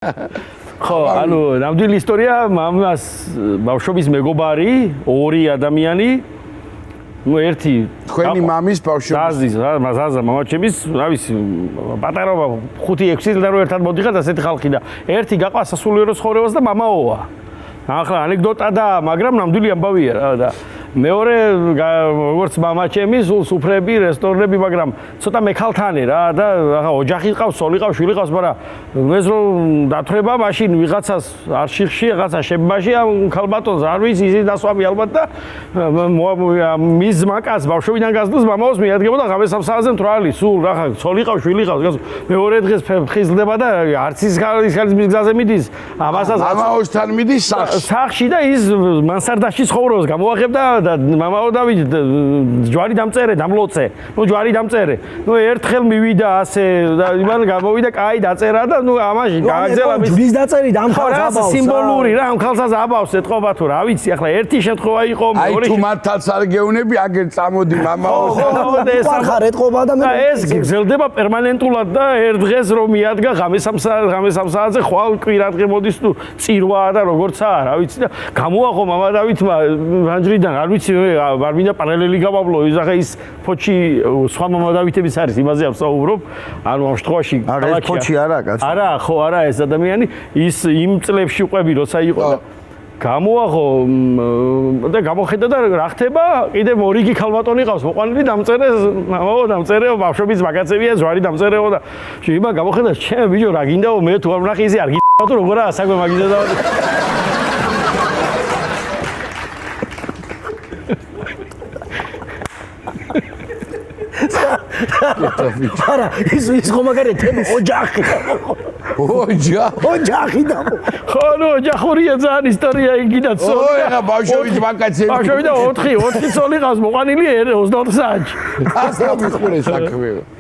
ხო, ანუ ნამდვილი ისტორია მამას ბავშვობის მეგობარი, ორი ადამიანი. ნუ ერთი თქვენი მამის ბავშვობის ზაზა მამაჩემის, რა ვიცი, პატარობა 5-6 წელი და რო ერთად მოდიხარ ასეთი ხალხი და ერთი გაყვა სასულიერო ცხოვრებას და მამაოა. ახლა ანეკდოტა და მაგრამ ნამდვილი ამბავია რა და მეორე როგორც მამაჩემის სუფრები, რესტორნები, მაგრამ ცოტა მეკალთანე რა და ახლა ოჯახი ყავს, სოლი ყავს, შვილი ყავს, მაგრამ ეს რომ დათრება მაშინ ვიღაცას არ შიხში, რაღაცა შემბაში ამ ქალბატონს არ ვიცი ისი დასვამი ალბათ და მის მაკას ბავშვობიდან გაზრდას მამაოს მიადგებოდა ღამეს 3 საათზე მთვრალი, სულ რა სოლი ყავს, შვილი ყავს, მეორე დღეს ფხიზლდება და არც ის მის გზაზე მიდის, ამასაც მამაოსთან მიდის სახში და ის მანსარდაში ცხოვრობს, გამოახებდა და მამაო დავით ჯვარი დამწერე, დამლოცე. ნუ ჯვარი დამწერე. ნუ ერთხელ მივიდა ასე და იმან გამოვიდა, კაი დაწერა და ნუ ამაში გააგზელა მის ჯვრის დაწერი და ამ ხალხს აბავს. სიმბოლური რა, ამ ხალხს აბავს ეთყობა თუ რა ვიცი, ახლა ერთი შემთხვევა იყო, მეორე აი თუ მართალს არ გეუნები, აგერ წამოდი მამაო. ხარ ეთყობა და მე ეს გრძელდება პერმანენტულად და ერთ დღეს რომ მიადგა ღამეს 3 საათზე ხვალ კვირადღე მოდის თუ წირვაა და როგორცაა, რა ვიცი და გამოაღო მამა დავითმა ვანჯრიდან არ ვიცი არ მინდა პარალელი გავავლო ის ახლა ის ფოჩი სხვა მამა დავითების არის იმაზე ვსაუბრობ ანუ ამ შემთხვევაში ეს ფოჩი არაა კაცო არა ხო არა ეს ადამიანი ის იმ წლებში ყვები როცა იყო და გამოაღო და გამოხედა და რა ხდება კიდე მორიგი ქალბატონი ყავს მოყვანილი დამწერე მამაო დამწერეო ბავშვობის მაგაცებია ზვარი დამწერეო და შეიძლება გამოხედა ჩემ ბიჭო რა გინდაო მე თუ არ ვნახე ისი არ გინდა თუ როგორაა საქმე მაგიზე და არა ის ხომ მაგარი თემა ოჯახი ოჯახი და ხო ნუ ოჯახურია ძალიან ისტორია იქიდან ო ეხა ბავშვობის ვაკაცები ბავშვები და 4 წოლი ყავს მოყვანილი 24 საათში ასე ამის ხურე საქმეა